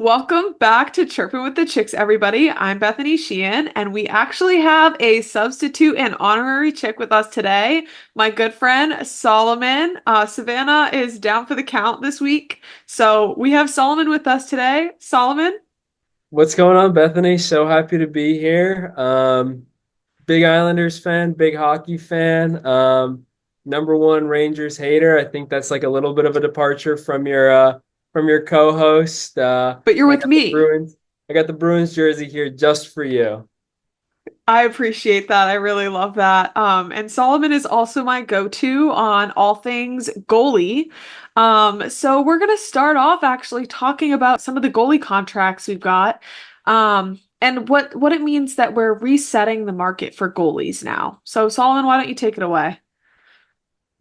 Welcome back to Chirpin with the Chicks, everybody. I'm Bethany Sheehan, and we actually have a substitute and honorary chick with us today. My good friend Solomon. Savannah is down for the count this week, so we have Solomon with us today. Solomon, What's going on, Bethany? So happy to be here. Big Islanders fan, big hockey fan. Number one Rangers hater. I think that's like a little bit of a departure from your co-host. but you're I with got the me. Bruins. I got the Bruins jersey here just for you. I appreciate that. I really love that. And Solomon is also my go-to on all things goalie. So we're gonna start off actually talking about some of the goalie contracts we've got, and what it means that we're resetting the market for goalies now. So Solomon, why don't you take it away?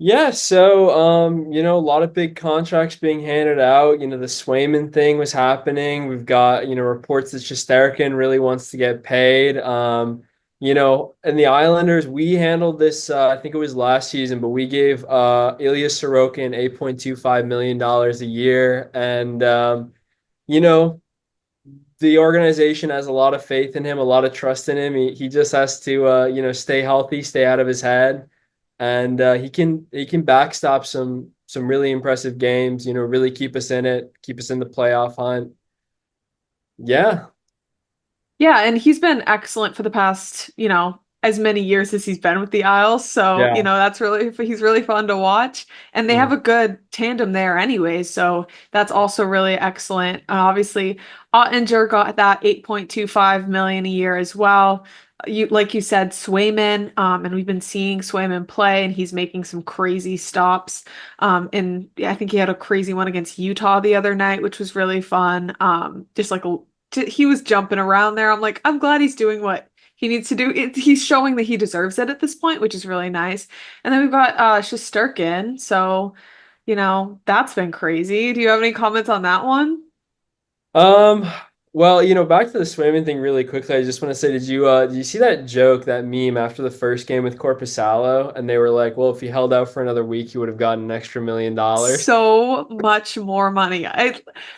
Yeah, so a lot of big contracts being handed out. The Swayman thing was happening. We've got, reports that Shesterkin really wants to get paid. And the Islanders, we handled this I think it was last season, but we gave Ilya Sorokin $8.25 million a year. And you know, the organization has a lot of faith in him, a lot of trust in him. He just has to stay healthy, stay out of his head, and he can backstop some really impressive games. Really keep us in it, keep us in the playoff hunt. Yeah, Yeah, and he's been excellent for the past, as many years as he's been with the Isles. So, yeah, that's really he's really fun to watch. And they have mm, a good tandem there anyways. So that's also really excellent. Obviously, Ottinger got that 8.25 million a year as well. Like you said, Swayman, and we've been seeing Swayman play, and he's making some crazy stops. And I think he had a crazy one against Utah the other night, which was really fun. Just like he was jumping around there. I'm like, I'm glad he's doing what he needs to do. He's showing that he deserves it at this point, which is really nice. And then we've got Shesterkin. So, that's been crazy. Do you have any comments on that one? Um, well, back to the swimming thing really quickly. I just want to say, did you see that joke, that meme after the first game with Corpusalo? And they were like, well, if he held out for another week, he would have gotten an extra $1 million. So much more money.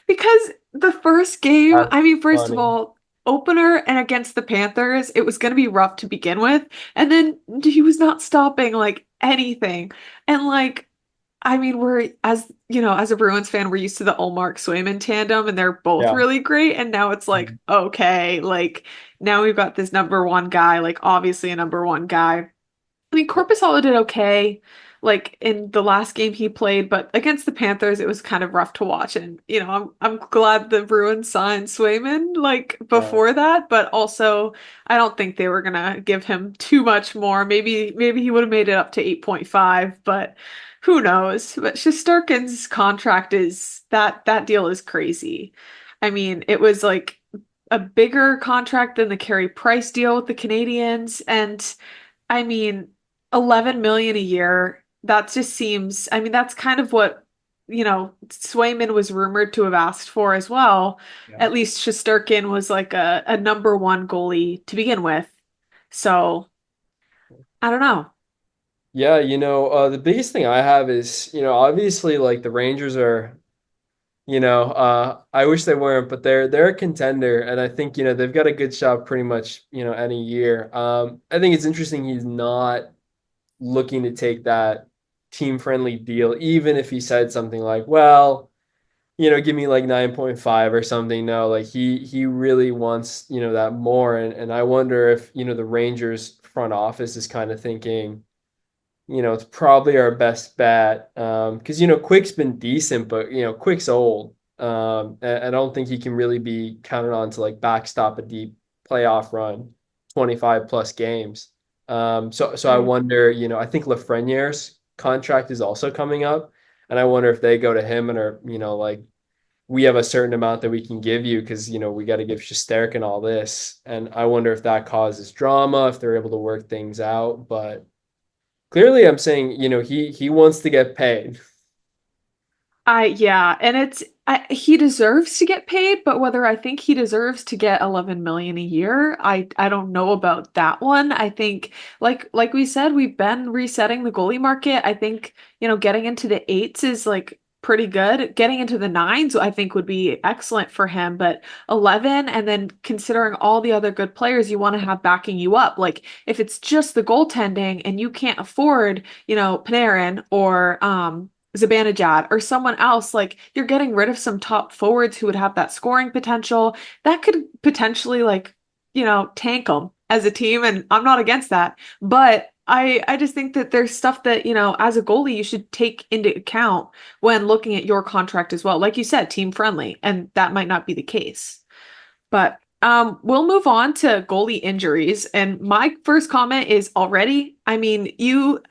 Because the first game, That's I mean, first of funny. all, opener and against the Panthers, it was going to be rough to begin with. And then he was not stopping like anything. And like, I mean, as a Bruins fan, we're used to the Ullmark Swayman tandem, and they're both Yeah. really great. And now it's like, Mhm. okay, like now we've got this number one guy, like obviously a number one guy. I mean, Yeah. Korpisalo did okay, like in the last game he played, but against the Panthers, it was kind of rough to watch. And I'm glad the Bruins signed Swayman like Yeah. before that, but also I don't think they were gonna give him too much more. Maybe he would have made it up to 8.5, but who knows? But Shesterkin's contract is that deal is crazy. I mean, it was like a bigger contract than the Carey Price deal with the Canadians, and I mean, 11 million a year, that just seems, I mean, that's kind of what, Swayman was rumored to have asked for as well. Yeah. At least Shesterkin was like a number one goalie to begin with. So I don't know. Yeah, the biggest thing I have is, obviously like the Rangers are, I wish they weren't, but they're a contender, and I think, they've got a good shot pretty much, any year. I think it's interesting he's not looking to take that team-friendly deal, even if he said something like, well, give me like 9.5 or something. No, like he really wants, that more. And I wonder if, the Rangers front office is kind of thinking, it's probably our best bet. Because Quick's been decent, but Quick's old. And I don't think he can really be counted on to like backstop a deep playoff run, 25 plus games. So I Right. wonder, I think Lafreniere's contract is also coming up, and I wonder if they go to him and are, like, we have a certain amount that we can give you because we got to give Shesterkin and all this, and I wonder if that causes drama, if they're able to work things out. But clearly, I'm saying, he wants to get paid. Yeah, and he deserves to get paid, but whether I think he deserves to get 11 million a year, I don't know about that one. I think like we said, we've been resetting the goalie market. I think, getting into the eights is like pretty good. Getting into the nines, I think, would be excellent for him. But 11, and then considering all the other good players you want to have backing you up, like if it's just the goaltending and you can't afford, Panarin or Zibanejad or someone else, like you're getting rid of some top forwards who would have that scoring potential. That could potentially tank them as a team, and I'm not against that. But I just think that there's stuff that, as a goalie, you should take into account when looking at your contract as well. Like you said, team friendly, and that might not be the case. But we'll move on to goalie injuries. And my first comment is already, I mean, you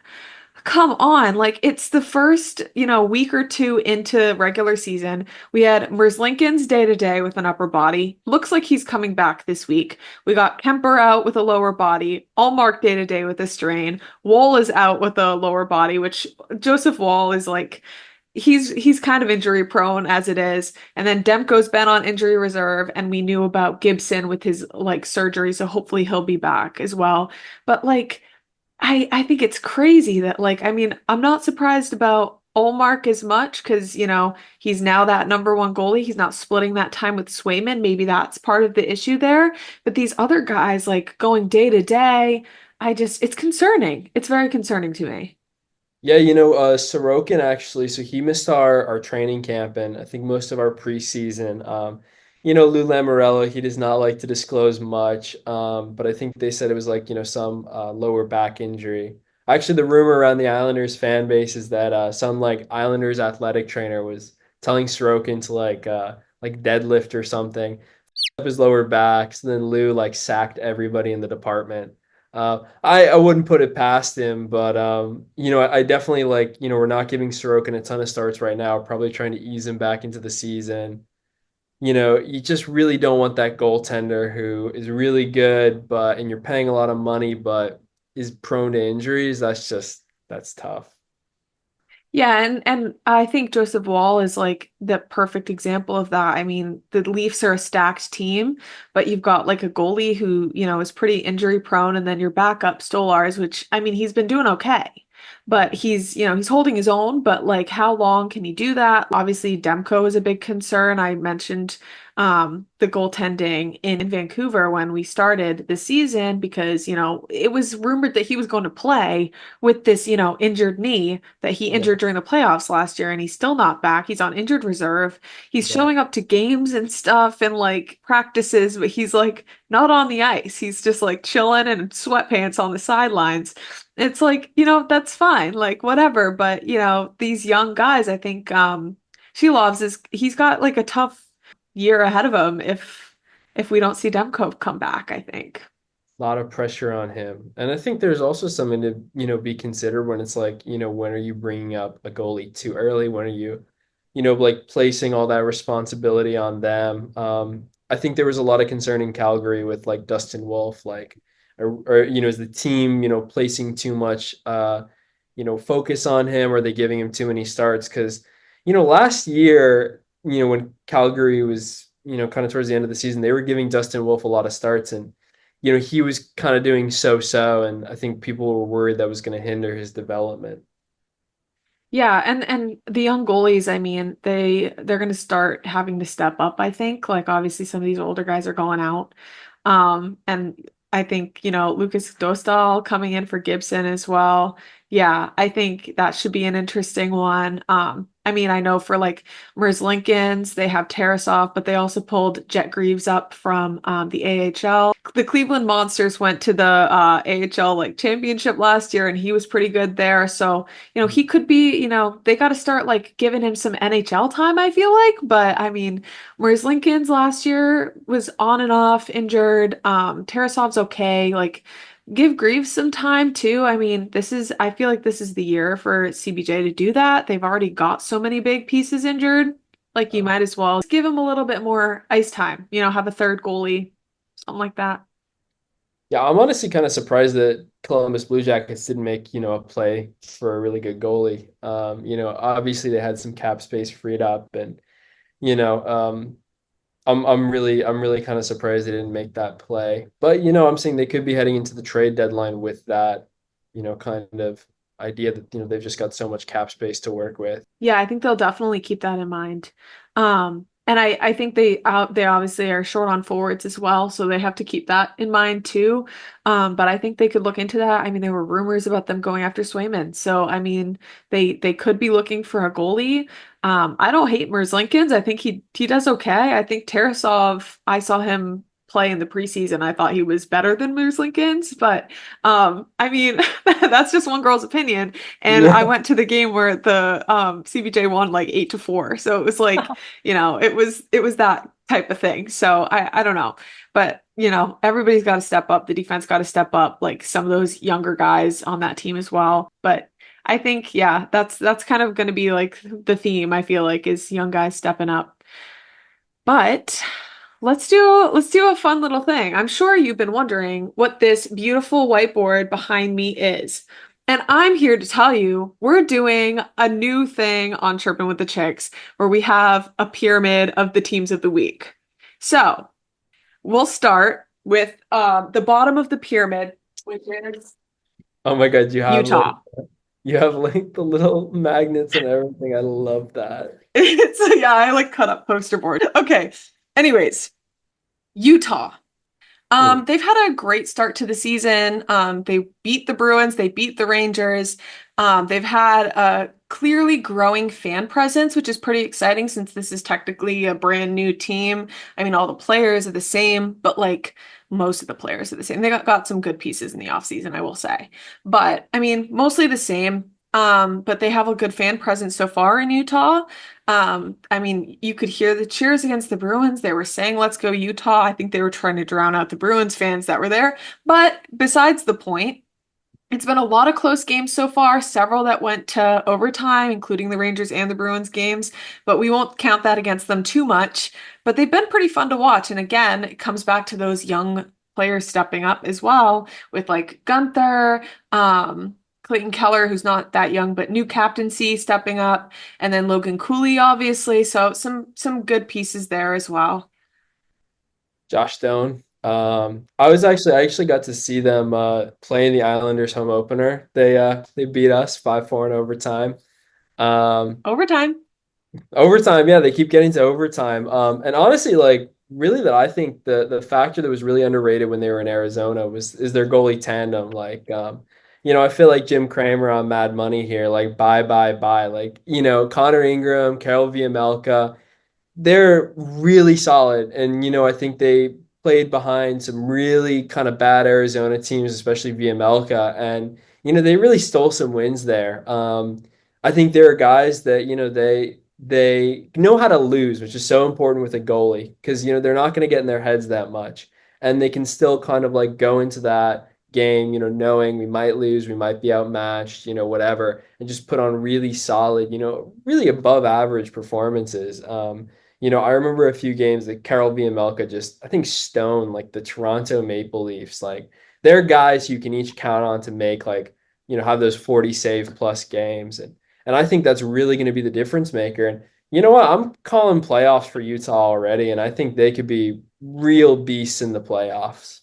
come on, like it's the first, week or two into regular season. We had Lincoln's day to day with an upper body. Looks like he's coming back this week. We got Kemper out with a lower body. Allmark day to day with a strain. Wall is out with a lower body, which Joseph Wall is like he's kind of injury prone as it is. And then Demko's been on injury reserve, and we knew about Gibson with his like surgery, so hopefully he'll be back as well. But like I think it's crazy that like I mean I'm not surprised about Olmark as much because he's now that number one goalie. He's not splitting that time with Swayman. Maybe that's part of the issue there. But these other guys like going day to day, it's concerning. It's very concerning to me. Yeah, Sorokin actually, so he missed our training camp and I think most of our preseason. Lou Lamoriello, he does not like to disclose much, but I think they said it was like, some lower back injury. Actually, the rumor around the Islanders fan base is that some like Islanders athletic trainer was telling Sorokin to like deadlift or something up his lower back. So then Lou like sacked everybody in the department. I wouldn't put it past him, but I definitely like we're not giving Sorokin a ton of starts right now. Probably trying to ease him back into the season. You just really don't want that goaltender who is really good, and you're paying a lot of money, but is prone to injuries. That's tough. Yeah, and I think Joseph Wall is like the perfect example of that. I mean, the Leafs are a stacked team, but you've got like a goalie who, is pretty injury prone, and then your backup Stolars, which I mean, he's been doing okay. But he's holding his own, but like how long can he do that? Obviously, Demko is a big concern. I mentioned the goaltending in Vancouver when we started the season because, it was rumored that he was going to play with this, injured knee that he Yeah, injured during the playoffs last year, and he's still not back. He's on injured reserve. He's yeah. showing up to games and stuff and like practices, but he's like not on the ice. He's just like chilling in sweatpants on the sidelines. It's like, that's fine, like whatever. But, these young guys, I think Shelov's he's got like a tough year ahead of him if we don't see Demko come back, I think. A lot of pressure on him. And I think there's also something to, be considered when it's like, when are you bringing up a goalie too early? When are you, like placing all that responsibility on them? I think there was a lot of concern in Calgary with like Dustin Wolf, like, is the team, placing too much, focus on him? Or are they giving him too many starts? Because, last year, when Calgary was, kind of towards the end of the season, they were giving Dustin Wolf a lot of starts and he was kind of doing so-so, and I think people were worried that was going to hinder his development. Yeah, and the young goalies, I mean, they're going to start having to step up, I think. Like obviously some of these older guys are going out. And I think, Lucas Dostal coming in for Gibson as well. Yeah, I think that should be an interesting one. I mean, I know for like Lincolns, they have Tarasov, but they also pulled Jet Greaves up from the AHL. The Cleveland Monsters went to the AHL like championship last year, and he was pretty good there. So he could be, they got to start like giving him some NHL time, I feel like. But I mean, whereas Lincoln's last year was on and off injured. Tarasov's okay. Like, give Greaves some time too. I mean, I feel like this is the year for CBJ to do that. They've already got so many big pieces injured. Like, you Uh, might as well just give him a little bit more ice time, have a third goalie, something like that. yeah, I'm honestly kind of surprised that Columbus Blue Jackets didn't make, a play for a really good goalie. Obviously they had some cap space freed up and, you know, um, I'm really kind of surprised they didn't make that play. But I'm saying they could be heading into the trade deadline with that, kind of idea that they've just got so much cap space to work with. Yeah, I think they'll definitely keep that in mind. And I think they obviously are short on forwards as well, so they have to keep that in mind too. But I think they could look into that. I mean, there were rumors about them going after Swayman, so I mean, they could be looking for a goalie. I don't hate Merzlikins. I think he does okay. I think Tarasov, I saw him play in the preseason. I thought he was better than Merzlikins, but I mean, that's just one girl's opinion. And I Yeah. went to the game where the CBJ won like 8-4. So it was like, it was that type of thing. So I don't know. But, everybody's got to step up. The defense got to step up, like some of those younger guys on that team as well. But I think, yeah, that's kind of going to be like the theme, I feel like, is young guys stepping up. But let's do a fun little thing. I'm sure you've been wondering what this beautiful whiteboard behind me is. And I'm here to tell you we're doing a new thing on Chirpin with the Chicks where we have a pyramid of the teams of the week. So we'll start with the bottom of the pyramid, which is Oh my God, Utah. you have like the little magnets and everything. I love that. Yeah, I like cut up poster board. Okay. Anyways, Utah. Mm. They've had a great start to the season. They beat the Bruins, they beat the Rangers. They've had a clearly growing fan presence, which is pretty exciting since this is technically a brand new team. I mean, all the players are the same, but like most of the players are the same. They got some good pieces in the offseason, I will say. But I mean, mostly the same. But they have a good fan presence so far in Utah. I mean, you could hear the cheers against the Bruins. They were saying, "Let's go Utah." I think they were trying to drown out the Bruins fans that were there. But besides the point, it's been a lot of close games so far, several that went to overtime, including the Rangers and the Bruins games, but we won't count that against them too much. But they've been pretty fun to watch. And again, it comes back to those young players stepping up as well, with like Gunther, Clayton Keller, who's not that young, but new captaincy stepping up, and then Logan Cooley, obviously. So some good pieces there as well. Josh Stone. I actually got to see them play in the Islanders home opener. They beat us 5-4 in overtime. Um, Overtime. Overtime, yeah, they keep getting to overtime. And honestly, like really that I think the factor that was really underrated when they were in Arizona was is their goalie tandem. Like I feel like Jim Kramer on Mad Money here, like bye bye bye. Like, Connor Ingram, Carol Viamelka, they're really solid. And, I think they played behind some really kind of bad Arizona teams, especially via Melka. And, they really stole some wins there. I think there are guys that, they know how to lose, which is so important with a goalie because, they're not going to get in their heads that much. And they can still kind of like go into that game, knowing we might lose, we might be outmatched, whatever, and just put on really solid, really above average performances. I remember a few games that Carol Viamelka just, I think, stone like the Toronto Maple Leafs. Like, they're guys you can each count on to make like, have those 40 save plus games. And I think that's really going to be the difference maker. And you know what? I'm calling playoffs for Utah already, and I think they could be real beasts in the playoffs.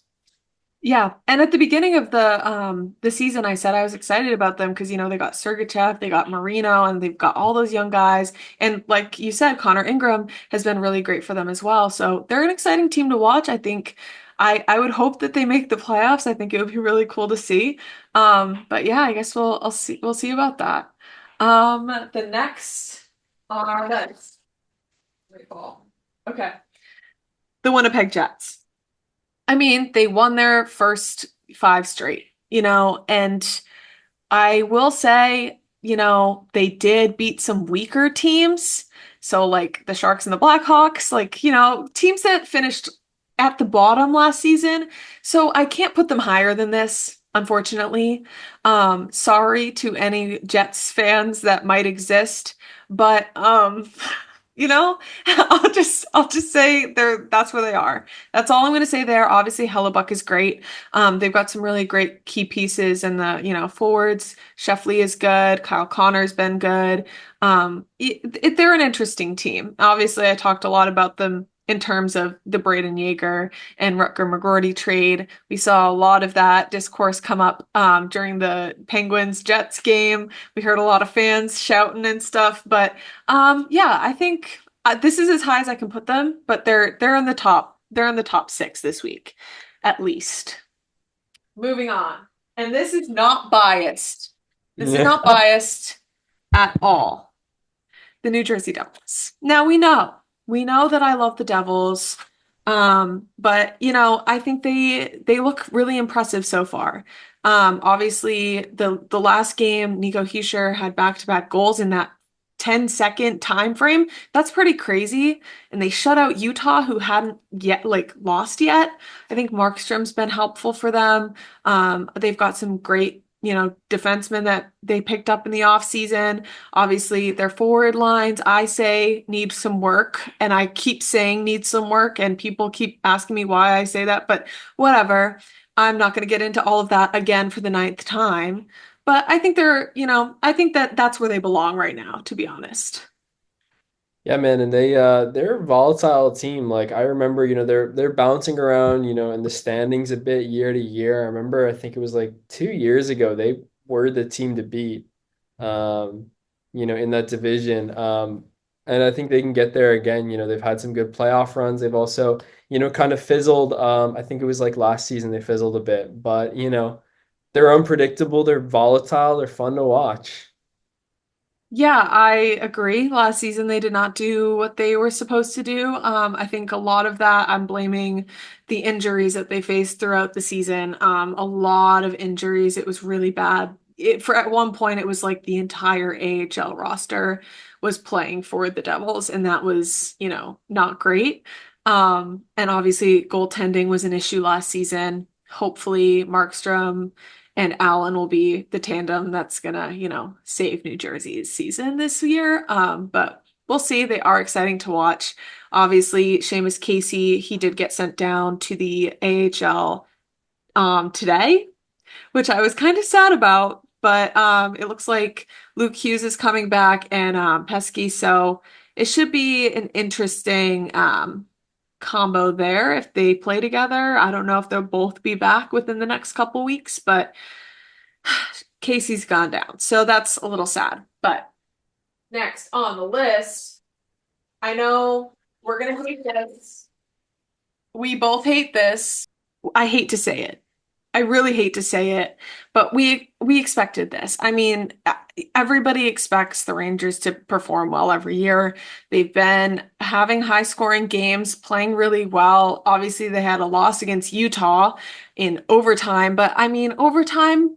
Yeah, and at the beginning of the season, I said I was excited about them because they got Sergachev, they got Marino, and they've got all those young guys. And like you said, Connor Ingram has been really great for them as well. So they're an exciting team to watch. I think I would hope that they make the playoffs. I think it would be really cool to see. But yeah, I guess we'll see about that. The next on our list. Wait, oh, okay, the Winnipeg Jets. I mean, they won their first five straight, and I will say, they did beat some weaker teams. So, like the Sharks and the Blackhawks, like, teams that finished at the bottom last season. So, I can't put them higher than this, unfortunately. Sorry to any Jets fans that might exist, but you know, I'll just say that's where they are. That's all I'm going to say there. Obviously, Hellebuck is great. They've got some really great key pieces in the, forwards. Sheffley is good. Kyle Connor's been good. They're an interesting team. Obviously, I talked a lot about them in terms of the Braden Yeager and Rutger McGroarty trade. We saw a lot of that discourse come up during the Penguins Jets game. We heard a lot of fans shouting and stuff, but yeah, I think this is as high as I can put them, but they're in the top. They're in the top six this week, at least. Moving on. And this is not biased. This is Yeah. not biased at all. The New Jersey Devils. Now we know that I love the Devils. But I think they look really impressive so far. Obviously the last game, Nico Hischier had back-to-back goals in that 10-second time frame. That's pretty crazy. And they shut out Utah, who hadn't yet lost yet. I think Markstrom's been helpful for them. They've got some great, defensemen that they picked up in the offseason. Obviously, their forward lines, I say, need some work. And I keep saying need some work, and people keep asking me why I say that, but whatever. I'm not going to get into all of that again for the ninth time. But I think I think that that's where they belong right now, to be honest. Yeah, man, and they're a volatile team. Like I remember, they're bouncing around, in the standings a bit year to year. I remember I think it was like 2 years ago they were the team to beat, um, in that division. And I think they can get there again. They've had some good playoff runs. They've also, kind of fizzled. I think it was like last season they fizzled a bit, but they're unpredictable, they're volatile, they're fun to watch. Yeah, I agree. Last season they did not do what they were supposed to do. I think a lot of that I'm blaming the injuries that they faced throughout the season. A lot of injuries. It was really bad. For at one point it was like the entire AHL roster was playing for the Devils, and that was, not great. And obviously goaltending was an issue last season. Hopefully Markstrom and Allen will be the tandem that's gonna, save New Jersey's season this year. But we'll see. They are exciting to watch. Obviously, Seamus Casey, he did get sent down to the AHL today, which I was kind of sad about. But it looks like Luke Hughes is coming back and Pesky, so it should be an interesting combo there if they play together. I don't know if they'll both be back within the next couple weeks, but Casey's gone down. So that's a little sad. But next on the list, I know we're gonna hate this. We both hate this. I hate to say it. I really hate to say it, but we expected this. I mean, everybody expects the Rangers to perform well every year. They've been having high scoring games, playing really well. Obviously, they had a loss against Utah in overtime, but I mean, overtime,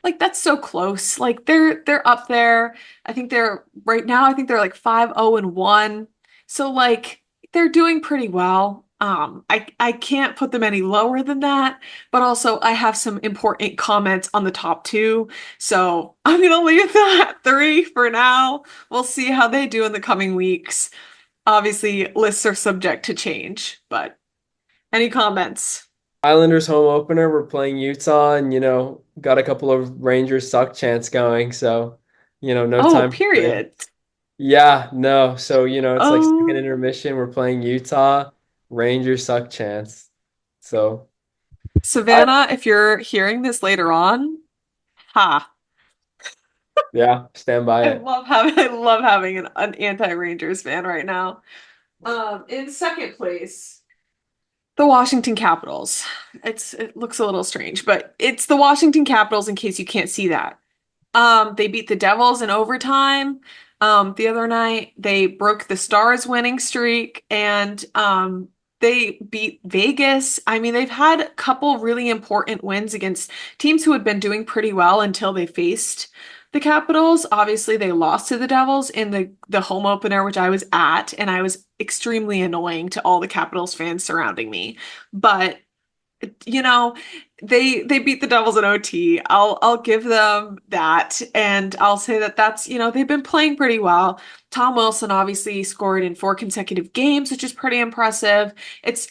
like that's so close. Like they're up there. I think they're right now, I think they're like 5-0-1. So like they're doing pretty well. I can't put them any lower than that, but also I have some important comments on the top two. So I'm gonna leave that at three for now. We'll see how they do in the coming weeks. Obviously, lists are subject to change, but any comments? Islanders home opener, we're playing Utah and got a couple of Rangers suck chants going, so no Oh, time for break. period. Yeah, no. So, it's like second Oh. intermission, we're playing Utah, Rangers suck chants. So I Savannah, if you're hearing this later on, ha. yeah, stand by I it. love having I love having an anti-Rangers fan right now. In second place, the Washington Capitals. It looks a little strange, but it's the Washington Capitals in case you can't see that. They beat the Devils in overtime. The other night they broke the Stars winning streak and they beat Vegas. I mean, they've had a couple really important wins against teams who had been doing pretty well until they faced the Capitals. Obviously, they lost to the Devils in the home opener, which I was at, and I was extremely annoying to all the Capitals fans surrounding me. But you know, they beat the Devils in OT. I'll give them that, and I'll say that that's, they've been playing pretty well. Tom Wilson obviously scored in 4 consecutive games, which is pretty impressive.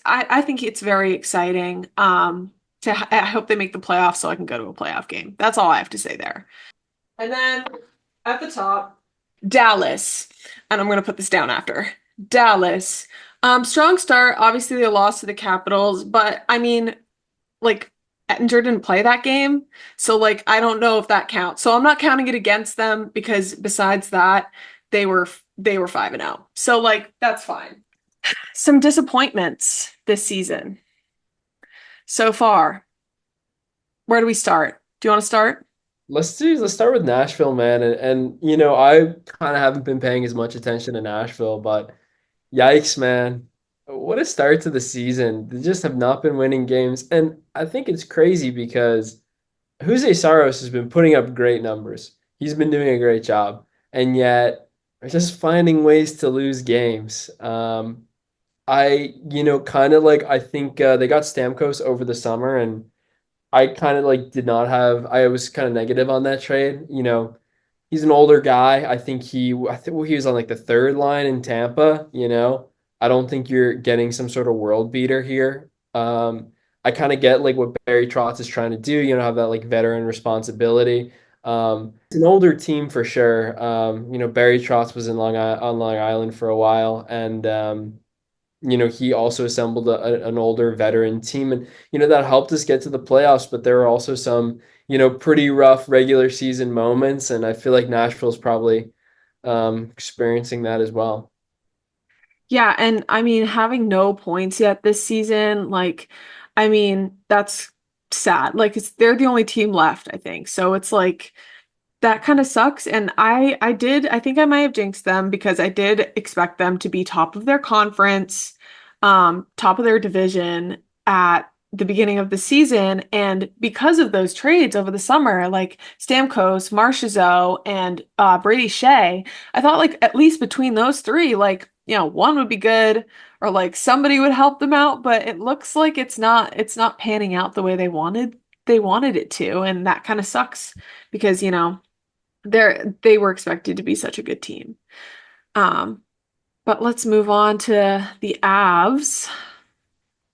I think it's very exciting. I hope they make the playoffs so I can go to a playoff game. That's all I have to say there. And then at the top, Dallas, and I'm gonna put this down after. Dallas. Strong start. Obviously, they lost to the Capitals, but I mean, like Ettinger didn't play that game, so like I don't know if that counts. So I'm not counting it against them because besides that, they were 5-0. So like that's fine. Some disappointments this season so far. Where do we start? Do you want to start? Let's start with Nashville, man. And you know, I kind of haven't been paying as much attention to Nashville, but yikes, man. What a start to the season. They just have not been winning games. And I think it's crazy because Jose Saros has been putting up great numbers. He's been doing a great job. And yet they're just finding ways to lose games. Kind of like I think they got Stamkos over the summer, and I kind of like did not have. I was kind of negative on that trade. You know, he's an older guy. I think well, he was on like the third line in Tampa. You know, I don't think you're getting some sort of world beater here. I kind of get like what Barry Trotz is trying to do. You know, have that like veteran responsibility. It's an older team for sure. You know, Barry Trotz was in on Long Island for a while, and you know, he also assembled an older veteran team, and you know that helped us get to the playoffs. But there were also some, you know, pretty rough regular season moments, and I feel like Nashville's probably experiencing that as well. Yeah, and I mean, having no points yet this season, like, I mean, that's sad. Like, they're the only team left, I think. So it's like that kind of sucks. And I think I might have jinxed them because I did expect them to be top of their conference, top of their division at the beginning of the season. And because of those trades over the summer, like Stamkos, Marchessault, and Brady Shea, I thought like at least between those three, like, one would be good or like somebody would help them out, but it looks like it's not panning out the way they wanted it to, and that kind of sucks because, they were expected to be such a good team. Um, but let's move on to the Avs,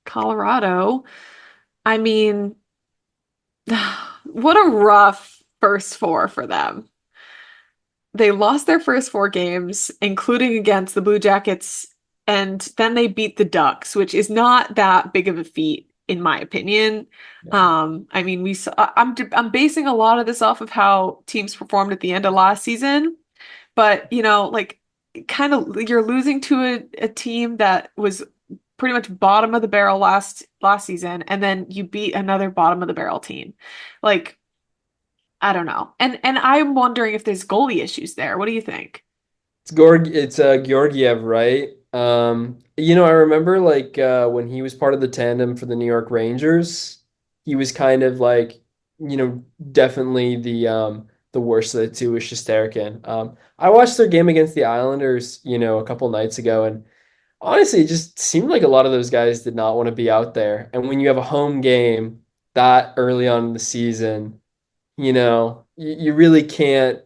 Colorado. I mean, what a rough first four for them. They lost their first four games, including against the Blue Jackets, and then they beat the Ducks, which is not that big of a feat, in my opinion. I mean, we saw, I'm basing a lot of this off of how teams performed at the end of last season. But, like kind of you're losing to a team that was pretty much bottom of the barrel last season, and then you beat another bottom of the barrel team. Like, I don't know. And I'm wondering if there's goalie issues there. What do you think? It's Georgiev, right? You know, I remember like when he was part of the tandem for the New York Rangers, he was kind of like, you know, definitely the worst of the two was Shesterkin. I watched their game against the Islanders, you know, a couple nights ago, and honestly, it just seemed like a lot of those guys did not want to be out there. And when you have a home game that early on in the season, you know, you really can't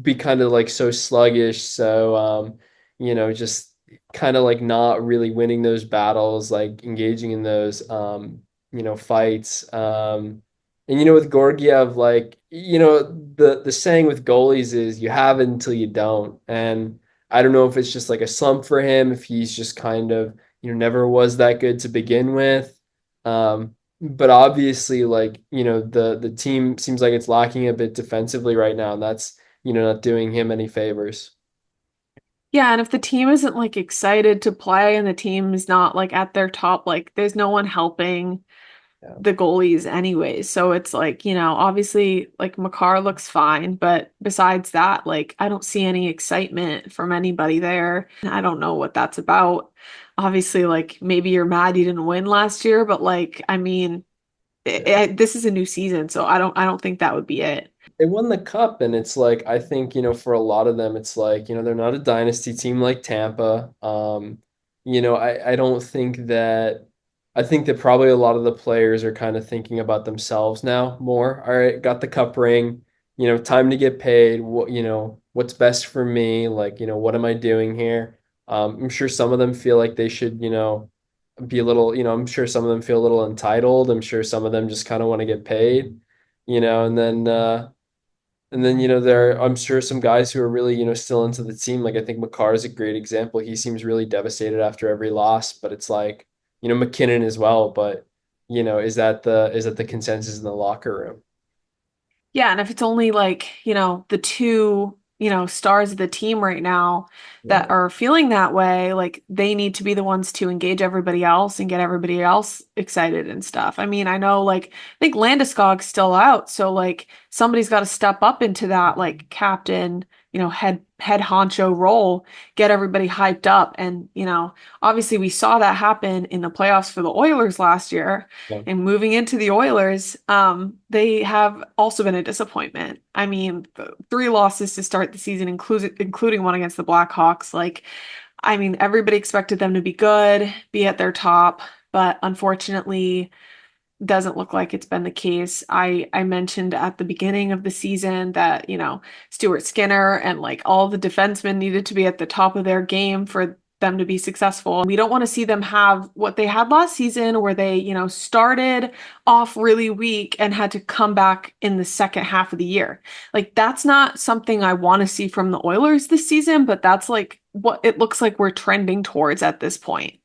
be kind of like so sluggish. So, you know, just kind of like not really winning those battles, like engaging in those, you know, fights. And you know, with Georgiev, like, you know, the saying with goalies is you have it until you don't. And I don't know if it's just like a slump for him, if he's just kind of, you know, never was that good to begin with. But obviously, like, you know, the team seems like it's lacking a bit defensively right now, and that's, you know, not doing him any favors. Yeah, and if the team isn't like excited to play and the team is not like at their top, like there's no one helping Yeah. the goalies anyways. So it's like, obviously like Makar looks fine, but besides that, like I don't see any excitement from anybody there. I don't know what that's about. Obviously, like maybe you're mad you didn't win last year, but like I mean, Yeah. this is a new season, so I don't think that would be it. They won the cup, and it's like I think, you know, for a lot of them, it's like, you know, they're not a dynasty team like Tampa. You know, I don't think that I think that probably a lot of the players are kind of thinking about themselves now more. All right, got the cup ring, you know, time to get paid. What, you know, what's best for me? Like, you know, what am I doing here? I'm sure some of them feel like they should, you know, be a little, you know, I'm sure some of them feel a little entitled. I'm sure some of them just kind of want to get paid, you know, and then And then, there I'm sure some guys who are really, still into the team. Like I think McCarr is a great example. He seems really devastated after every loss, but it's like, McKinnon as well. But, is that the consensus in the locker room? Yeah, and if it's only like, the two, stars of the team right now that Yeah. are feeling that way, like they need to be the ones to engage everybody else and get everybody else excited and stuff. I mean, I know like I think Landeskog's still out, so like somebody's got to step up into that like captain, head honcho role, get everybody hyped up. And, obviously we saw that happen in the playoffs for the Oilers last year. Yeah. And moving into the Oilers, they have also been a disappointment. I mean, three losses to start the season, including one against the Blackhawks. Like, I mean, everybody expected them to be good, be at their top, but unfortunately, doesn't look like it's been the case. I mentioned at the beginning of the season that, Stuart Skinner and like all the defensemen needed to be at the top of their game for them to be successful. We don't want to see them have what they had last season where they, started off really weak and had to come back in the second half of the year. Like that's not something I want to see from the Oilers this season, but that's like what it looks like we're trending towards at this point.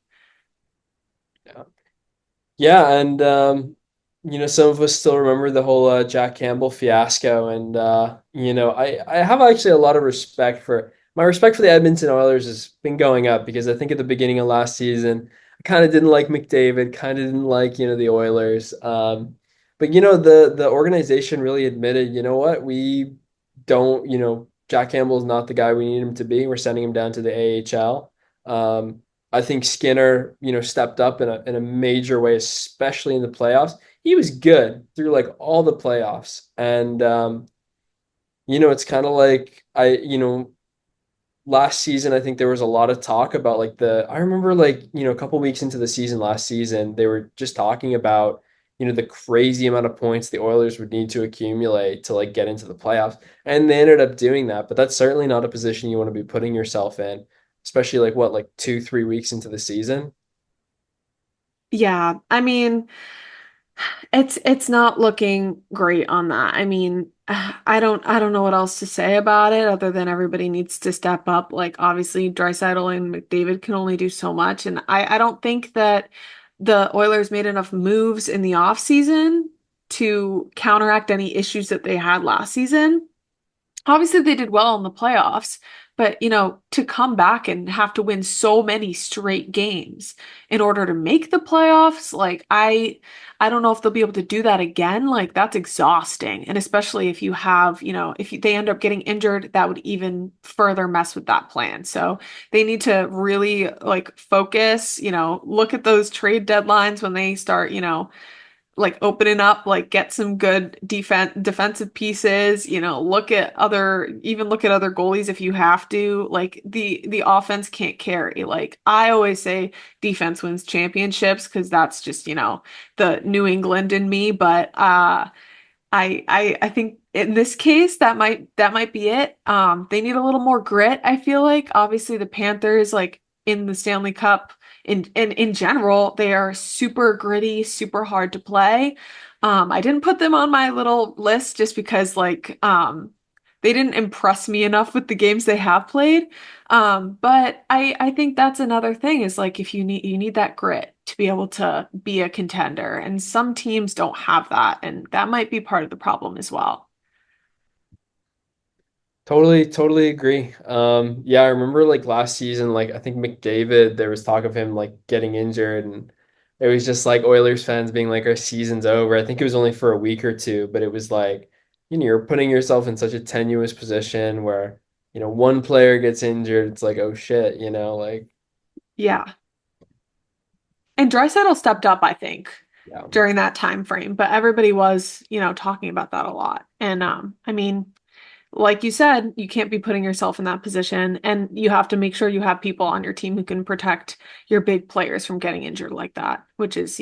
Yeah. Yeah, and some of us still remember the whole Jack Campbell fiasco, and I have actually a lot of respect for my respect for the Edmonton Oilers has been going up because I think at the beginning of last season, I kind of didn't like McDavid, kind of didn't like the Oilers, but the organization really admitted, you know what, we don't, Jack Campbell is not the guy we need him to be. We're sending him down to the AHL. I think Skinner, stepped up in a major way, especially in the playoffs. He was good through like all the playoffs. And it's kind of like last season I think there was a lot of talk about like I remember like, a couple weeks into the season last season, they were just talking about, the crazy amount of points the Oilers would need to accumulate to like get into the playoffs. And they ended up doing that, but that's certainly not a position you want to be putting yourself in, especially like what, like 2, 3 weeks into the season. Yeah, I mean, it's not looking great on that. I mean, I don't know what else to say about it other than everybody needs to step up. Like obviously Draisaitl and McDavid can only do so much. And I don't think that the Oilers made enough moves in the off season to counteract any issues that they had last season. Obviously they did well in the playoffs, but to come back and have to win so many straight games in order to make the playoffs, like I don't know if they'll be able to do that again. Like that's exhausting. And especially if you have, if they end up getting injured, that would even further mess with that plan. So they need to really like focus, look at those trade deadlines when they start, like opening up, like get some good defensive pieces, look at other goalies if you have to. Like the offense can't carry. Like I always say defense wins championships because that's just, the New England in me. But I think in this case that might be it. They need a little more grit, I feel like. Obviously the Panthers like in the Stanley Cup in general, they are super gritty, super hard to play. I didn't put them on my little list just because like they didn't impress me enough with the games they have played. But I think that's another thing is like if you need that grit to be able to be a contender, and some teams don't have that, and that might be part of the problem as well. Totally, totally agree. Yeah, I remember like last season, like I think McDavid, there was talk of him like getting injured, and it was just like Oilers fans being like, our season's over. I think it was only for a week or two, but it was like, you're putting yourself in such a tenuous position where, one player gets injured, it's like, oh shit, like, Yeah. And Draisaitl stepped up, I think, yeah. during that time frame, but everybody was, talking about that a lot. And I mean, like you said, you can't be putting yourself in that position, and you have to make sure you have people on your team who can protect your big players from getting injured like that, which is,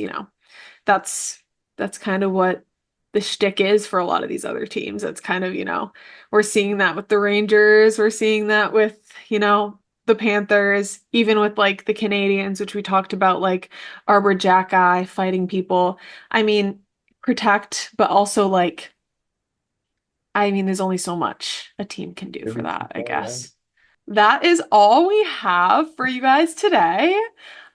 that's that's kind of what the shtick is for a lot of these other teams. It's kind of, we're seeing that with the Rangers, we're seeing that with, the Panthers, even with like the Canadians, which we talked about, like Arbor Jackeye fighting people. I mean, protect, but also like I mean, there's only so much a team can do for Truly that, I so, yeah. guess. That is all we have for you guys today.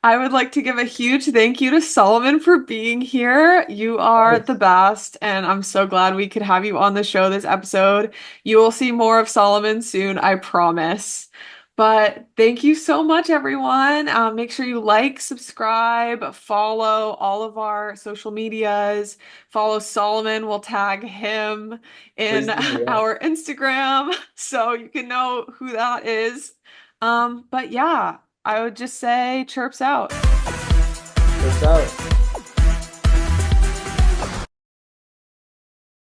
I would like to give a huge thank you to Solomon for being here. You are the Yes. best, and I'm so glad we could have you on the show this episode. You will see more of Solomon soon, I promise. But thank you so much, everyone. Make sure you like, subscribe, follow all of our social medias. Follow Solomon. We'll tag him in Please do, yeah. our Instagram so you can know who that is. But yeah, I would just say chirps out. Trips out.